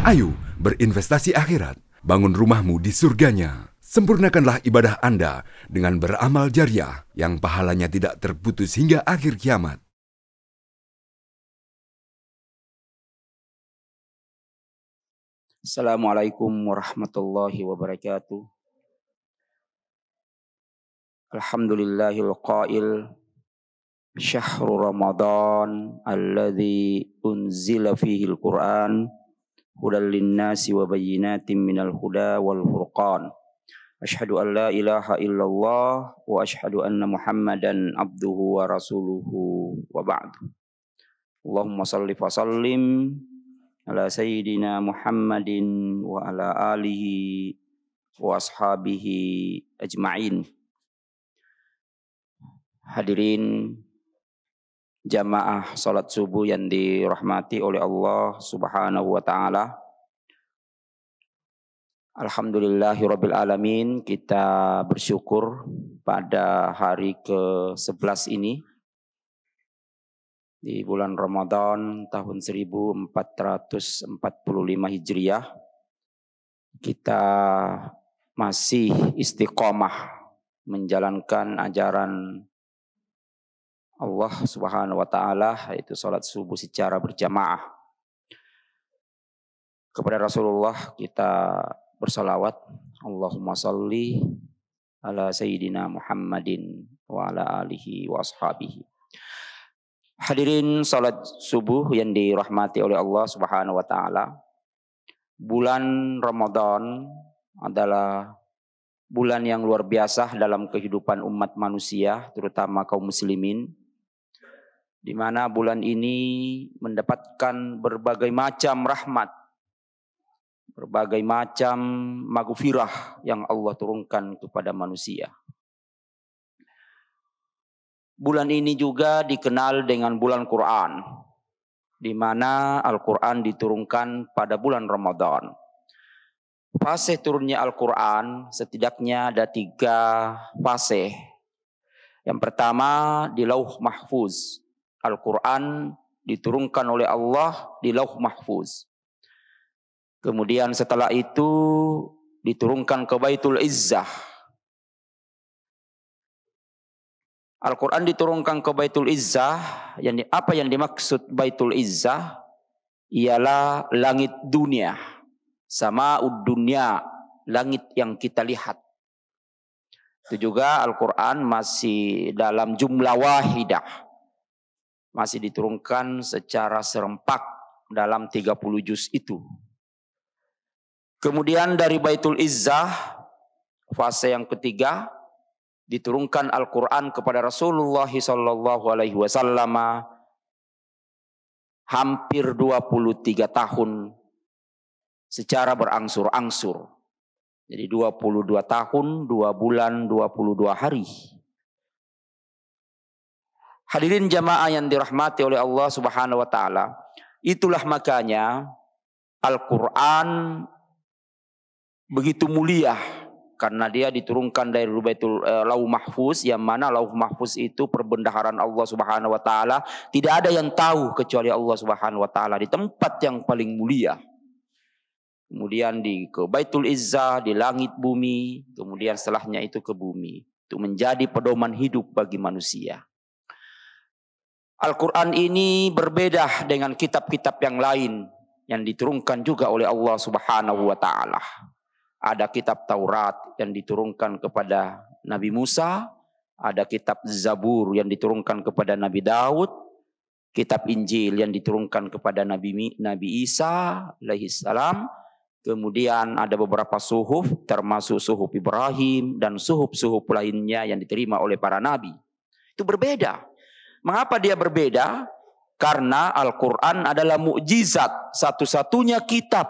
Ayo berinvestasi akhirat, bangun rumahmu di surganya. Sempurnakanlah ibadah Anda dengan beramal jariah yang pahalanya tidak terputus hingga akhir kiamat. Assalamualaikum warahmatullahi wabarakatuh. Alhamdulillahil qail syahrul Ramadan alladzi unzila fihil Qur'an hudal linnasi wa bayyinatin minal huda wal furqan. Asyhadu an la ilaha illallah wa asyhadu anna Muhammadan abduhu wa rasuluhu wa ba'du. Allahumma salli wa sallim ala sayyidina Muhammadin wa ala alihi wa ashabihi ajma'in. Hadirin jamaah salat subuh yang dirahmati oleh Allah Subhanahu wa taala. Alhamdulillahirabbil alamin, kita bersyukur pada hari ke-11 ini di bulan Ramadan tahun 1445 Hijriah. Kita masih istiqomah menjalankan ajaran Allah Subhanahu wa taala, yaitu salat subuh secara berjamaah. Kepada Rasulullah kita bersalawat, Allahumma salli ala sayyidina Muhammadin wa ala alihi wa ashabihi. Hadirin salat subuh yang dirahmati oleh Allah Subhanahu wa taala. Bulan Ramadan adalah bulan yang luar biasa dalam kehidupan umat manusia, terutama kaum muslimin, di mana bulan ini mendapatkan berbagai macam rahmat, berbagai macam maghfirah yang Allah turunkan kepada manusia. Bulan ini juga dikenal dengan bulan Quran, di mana Al-Quran diturunkan pada bulan Ramadan. Fase turunnya Al-Quran setidaknya ada 3 fase. Yang pertama di Lauh Mahfuz. Al-Quran diturunkan oleh Allah di Lauh Mahfuz. Kemudian setelah itu diturunkan ke Baitul Izzah. Al-Quran diturunkan ke Baitul Izzah. Apa yang dimaksud Baitul Izzah? Ialah langit dunia. Sama'ud dunia, langit yang kita lihat. Itu juga Al-Quran masih dalam jumlah wahidah. Masih diturunkan secara serempak dalam 30 juz itu. Kemudian dari Baitul Izzah, fase yang ketiga, diturunkan Al-Quran kepada Rasulullah SAW hampir 23 tahun secara berangsur-angsur. Jadi 22 tahun, 2 bulan, 22 hari. Hadirin jamaah yang dirahmati oleh Allah Subhanahu wa taala, itulah makanya Al-Quran begitu mulia karena dia diturunkan dari Baitul Lauh Mahfuz, yang mana Lauh Mahfuz itu perbendaharaan Allah Subhanahu wa taala, tidak ada yang tahu kecuali Allah Subhanahu wa taala, di tempat yang paling mulia. Kemudian ke Baitul Izzah, di langit bumi, kemudian setelahnya itu ke bumi. Itu menjadi pedoman hidup bagi manusia. Al-Quran ini berbeda dengan kitab-kitab yang lain yang diturunkan juga oleh Allah Subhanahu wa taala. Ada kitab Taurat yang diturunkan kepada Nabi Musa, ada kitab Zabur yang diturunkan kepada Nabi Daud, kitab Injil yang diturunkan kepada Nabi Isa alaihissalam. Kemudian ada beberapa suhuf, termasuk suhuf Ibrahim dan suhuf-suhuf lainnya yang diterima oleh para nabi. Itu berbeda. Mengapa dia berbeda? Karena Al-Quran adalah mukjizat, satu-satunya kitab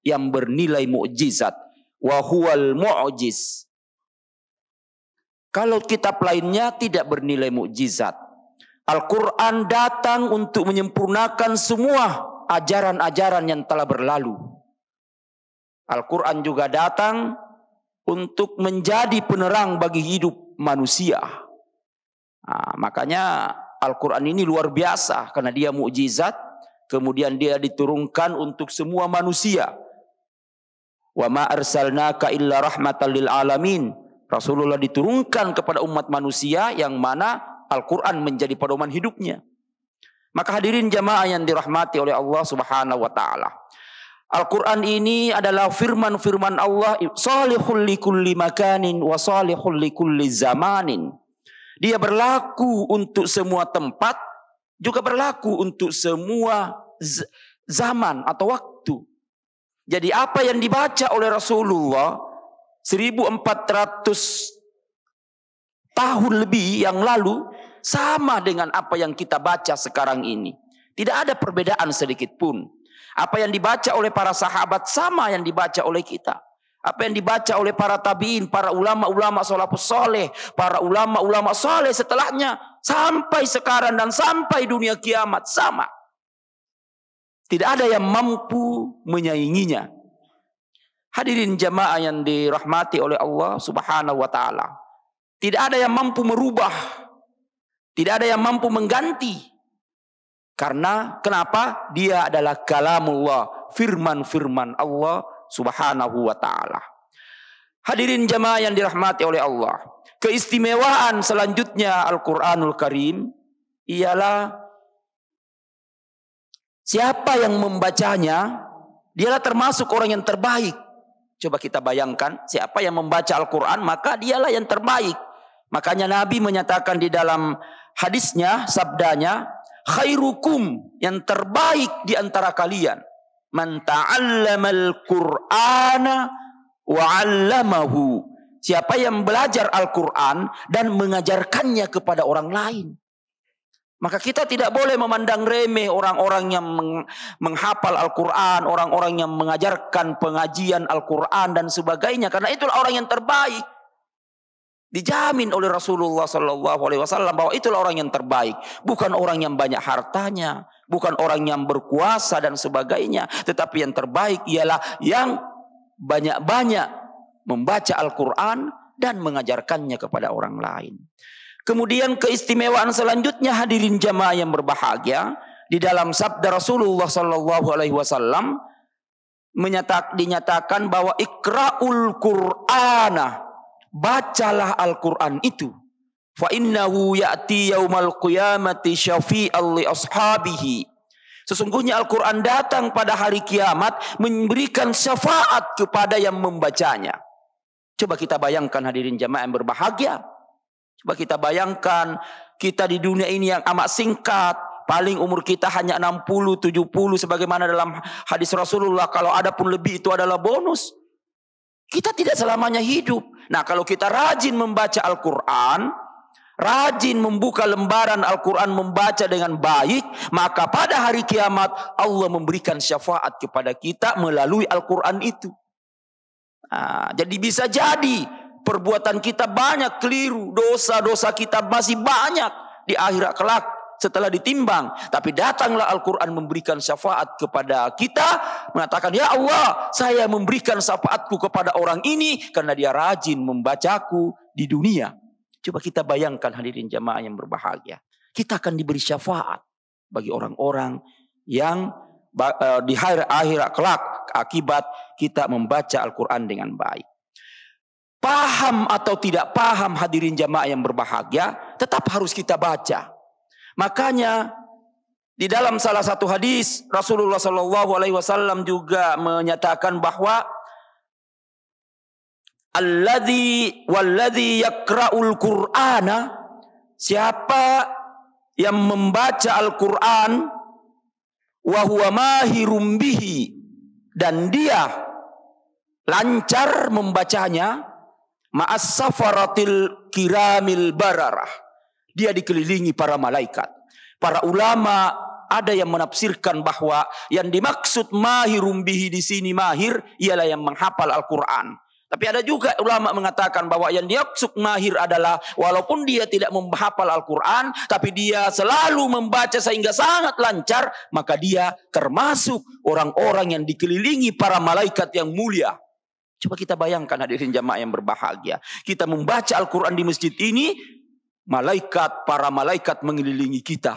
yang bernilai mukjizat. Wa huwal mu'jiz. Kalau kitab lainnya tidak bernilai mukjizat. Al-Quran datang untuk menyempurnakan semua ajaran-ajaran yang telah berlalu. Al-Quran juga datang untuk menjadi penerang bagi hidup manusia. Nah, makanya Al-Quran ini luar biasa karena dia mukjizat, Kemudian dia diturunkan untuk semua manusia. Wa ma arsalnaka illa rahmatan lil alamin. Rasulullah diturunkan kepada umat manusia yang mana Al-Quran menjadi pedoman hidupnya. Maka hadirin jamaah yang dirahmati oleh Allah Subhanahu wa taala. Al-Quran ini adalah firman-firman Allah, salihul likulli makanin wa salihul likulli zamanin. Dia berlaku untuk semua tempat, juga berlaku untuk semua zaman atau waktu. Jadi apa yang dibaca oleh Rasulullah 1400 tahun lebih yang lalu sama dengan apa yang kita baca sekarang ini. Tidak ada perbedaan sedikit pun. Apa yang dibaca oleh para sahabat sama yang dibaca oleh kita. Apa yang dibaca oleh para tabiin, para ulama-ulama salafus saleh, para ulama-ulama saleh setelahnya sampai sekarang dan sampai dunia kiamat sama. Tidak ada yang mampu menyainginya. Hadirin jamaah yang dirahmati oleh Allah Subhanahu wa taala. Tidak ada yang mampu merubah. Tidak ada yang mampu mengganti. Karena kenapa? Dia adalah kalamullah, firman-firman Allah Subhanahu wa taala. Hadirin jamaah yang dirahmati oleh Allah. Keistimewaan selanjutnya Al-Qur'anul Karim ialah siapa yang membacanya, dialah termasuk orang yang terbaik. Coba kita bayangkan, siapa yang membaca Al-Quran, maka dialah yang terbaik. Makanya Nabi menyatakan di dalam hadisnya, sabdanya, khairukum, yang terbaik di antara kalian, man ta'allamal Qur'ana wa 'allamahu. Siapa yang belajar Al-Quran dan mengajarkannya kepada orang lain. Maka kita tidak boleh memandang remeh orang-orang yang menghafal Al-Quran, orang-orang yang mengajarkan pengajian Al-Quran dan sebagainya. Karena itulah orang yang terbaik. Dijamin oleh Rasulullah SAW bahwa itulah orang yang terbaik. Bukan orang yang banyak hartanya, bukan orang yang berkuasa dan sebagainya. Tetapi yang terbaik ialah yang banyak-banyak membaca Al-Quran dan mengajarkannya kepada orang lain. Kemudian keistimewaan selanjutnya hadirin jamaah yang berbahagia, di dalam sabda Rasulullah SAW dinyatakan bahwa ikra'ul Qur'ana, bacalah Al-Quran itu, fa innahu ya'ti yaumal qiyamati syafi'an li ashabihi. Sesungguhnya Al-Quran datang pada hari kiamat memberikan syafaat kepada yang membacanya. Coba kita bayangkan hadirin jamaah yang berbahagia. Coba kita bayangkan kita di dunia ini yang amat singkat. Paling umur kita hanya 60, 70 sebagaimana dalam hadis Rasulullah. Kalau ada pun lebih itu adalah bonus. Kita tidak selamanya hidup. Nah kalau kita rajin membaca Al-Quran, rajin membuka lembaran Al-Quran, membaca dengan baik, maka pada hari kiamat Allah memberikan syafaat kepada kita melalui Al-Quran itu. Nah, jadi bisa jadi perbuatan kita banyak keliru, dosa-dosa kita masih banyak di akhirat kelak setelah ditimbang. Tapi datanglah Al-Quran memberikan syafaat kepada kita, mengatakan, ya Allah, saya memberikan syafaatku kepada orang ini karena dia rajin membacaku di dunia. Coba kita bayangkan hadirin jamaah yang berbahagia. Kita akan diberi syafaat bagi orang-orang yang di akhirat kelak akibat kita membaca Al-Quran dengan baik. Paham atau tidak paham hadirin jamaah yang berbahagia, tetap harus kita baca. Makanya di dalam salah satu hadis Rasulullah SAW juga menyatakan bahwa walladzi yaqra'ul Qur'ana, siapa yang membaca Al-Qur'an wa huwa mahirum bihi, dan dia lancar membacanya, ma'as safaratil kiramil bararah, dia dikelilingi para malaikat. Para ulama ada yang menafsirkan bahwa yang dimaksud mahirum bihi di sini mahir ialah yang menghafal Al-Qur'an. Tapi ada juga ulama mengatakan bahwa yang dimaksud mahir adalah walaupun dia tidak menghafal Al-Qur'an, tapi dia selalu membaca sehingga sangat lancar, maka dia termasuk orang-orang yang dikelilingi para malaikat yang mulia. Coba kita bayangkan hadirin jamaah yang berbahagia. Kita membaca Al-Quran di masjid ini, para malaikat mengelilingi kita.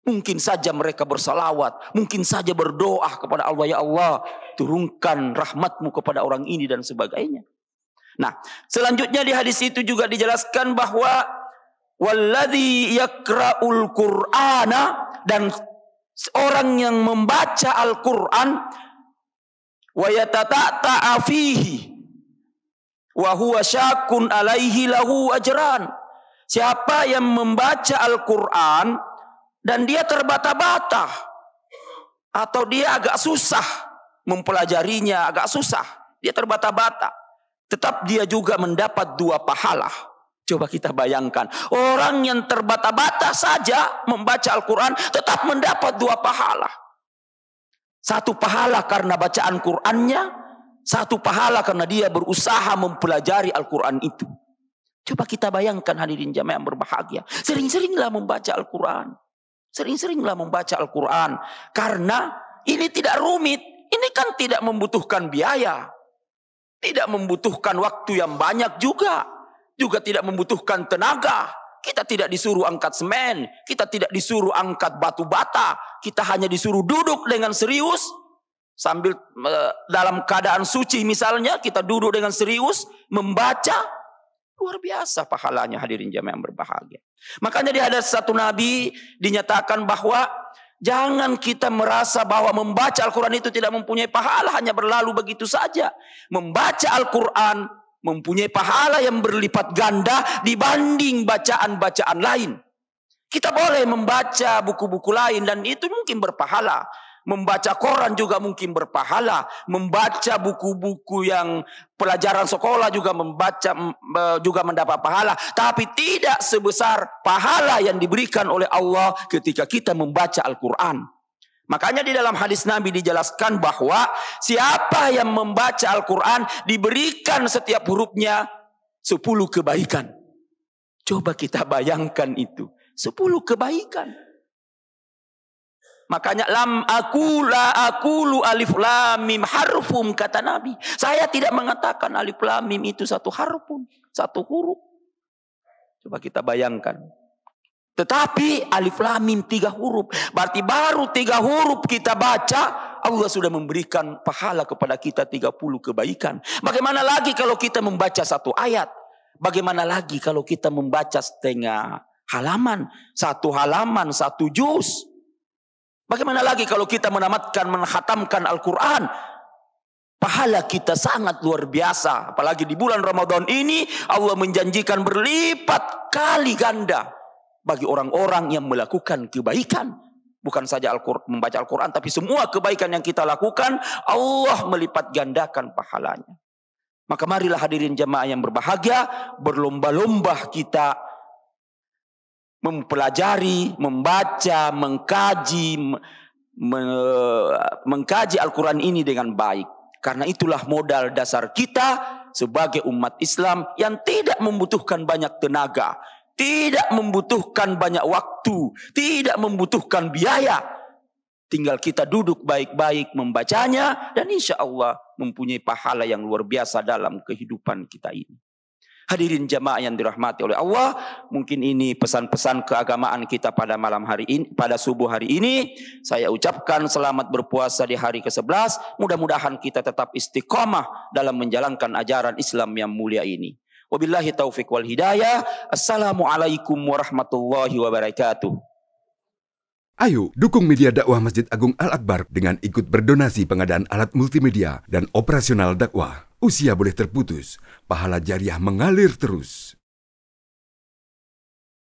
Mungkin saja mereka bersalawat, mungkin saja berdoa kepada Allah, ya Allah, turunkan rahmatmu kepada orang ini dan sebagainya. Nah, selanjutnya di hadis itu juga dijelaskan bahwa walladzi yaqra'ul Qur'ana, dan orang yang membaca Al-Qur'an wa yatata'ta fihi wa huwa syakun alaihi lahu ajran. Siapa yang membaca Al-Qur'an dan dia terbata-bata atau dia agak susah mempelajarinya, agak susah, dia terbata-bata, tetap dia juga mendapat 2 pahala. Coba kita bayangkan, orang yang terbata-bata saja membaca Al-Quran tetap mendapat 2 pahala. 1 pahala karena bacaan Qurannya, 1 pahala karena dia berusaha mempelajari Al-Quran itu. Coba kita bayangkan hadirin jamaah yang berbahagia, sering-seringlah membaca Al-Quran. Sering-seringlah membaca Al-Quran. Karena ini tidak rumit. Ini kan tidak membutuhkan biaya. Tidak membutuhkan waktu yang banyak juga. Juga tidak membutuhkan tenaga. Kita tidak disuruh angkat semen. Kita tidak disuruh angkat batu bata. Kita hanya disuruh duduk dengan serius. Sambil dalam keadaan suci misalnya. Kita duduk dengan serius. Membaca. Luar biasa pahalanya hadirin jamaah yang berbahagia. Makanya di hadis satu Nabi dinyatakan bahwa jangan kita merasa bahwa membaca Al-Quran itu tidak mempunyai pahala, hanya berlalu begitu saja. Membaca Al-Quran mempunyai pahala yang berlipat ganda dibanding bacaan-bacaan lain. Kita boleh membaca buku-buku lain dan itu mungkin berpahala. Membaca koran juga mungkin berpahala. Membaca buku-buku yang pelajaran sekolah juga juga mendapat pahala. Tapi tidak sebesar pahala yang diberikan oleh Allah ketika kita membaca Al-Quran. Makanya di dalam hadis Nabi dijelaskan bahwa siapa yang membaca Al-Quran diberikan setiap hurufnya 10 kebaikan. Coba kita bayangkan itu. 10 kebaikan. Makanya lam aqulu alif lam mim harfum, kata Nabi. Saya tidak mengatakan alif lam mim itu 1 harfun, 1 huruf. Coba kita bayangkan. Tetapi alif lam mim 3 huruf. Berarti baru 3 huruf kita baca, Allah sudah memberikan pahala kepada kita 30 kebaikan. Bagaimana lagi kalau kita membaca 1 ayat? Bagaimana lagi kalau kita membaca setengah halaman, 1 halaman, 1 juz? Bagaimana lagi kalau kita menghatamkan Al-Quran? Pahala kita sangat luar biasa. Apalagi di bulan Ramadan ini Allah menjanjikan berlipat kali ganda bagi orang-orang yang melakukan kebaikan. Bukan saja membaca Al-Quran, tapi semua kebaikan yang kita lakukan Allah melipat gandakan pahalanya. Maka marilah hadirin jamaah yang berbahagia, berlomba-lomba kita mempelajari, membaca, mengkaji Al-Quran ini dengan baik. Karena itulah modal dasar kita sebagai umat Islam yang tidak membutuhkan banyak tenaga, tidak membutuhkan banyak waktu, tidak membutuhkan biaya. Tinggal kita duduk baik-baik membacanya dan insya Allah mempunyai pahala yang luar biasa dalam kehidupan kita ini. Hadirin jamaah yang dirahmati oleh Allah, mungkin ini pesan-pesan keagamaan kita pada malam hari ini, pada subuh hari ini. Saya ucapkan selamat berpuasa di hari ke-11. Mudah-mudahan kita tetap istiqomah dalam menjalankan ajaran Islam yang mulia ini. Wabillahi taufiq wal hidayah. Assalamualaikum warahmatullahi wabarakatuh. Ayo dukung media dakwah Masjid Agung Al-Akbar dengan ikut berdonasi pengadaan alat multimedia dan operasional dakwah. Usia boleh terputus, pahala jariah mengalir terus.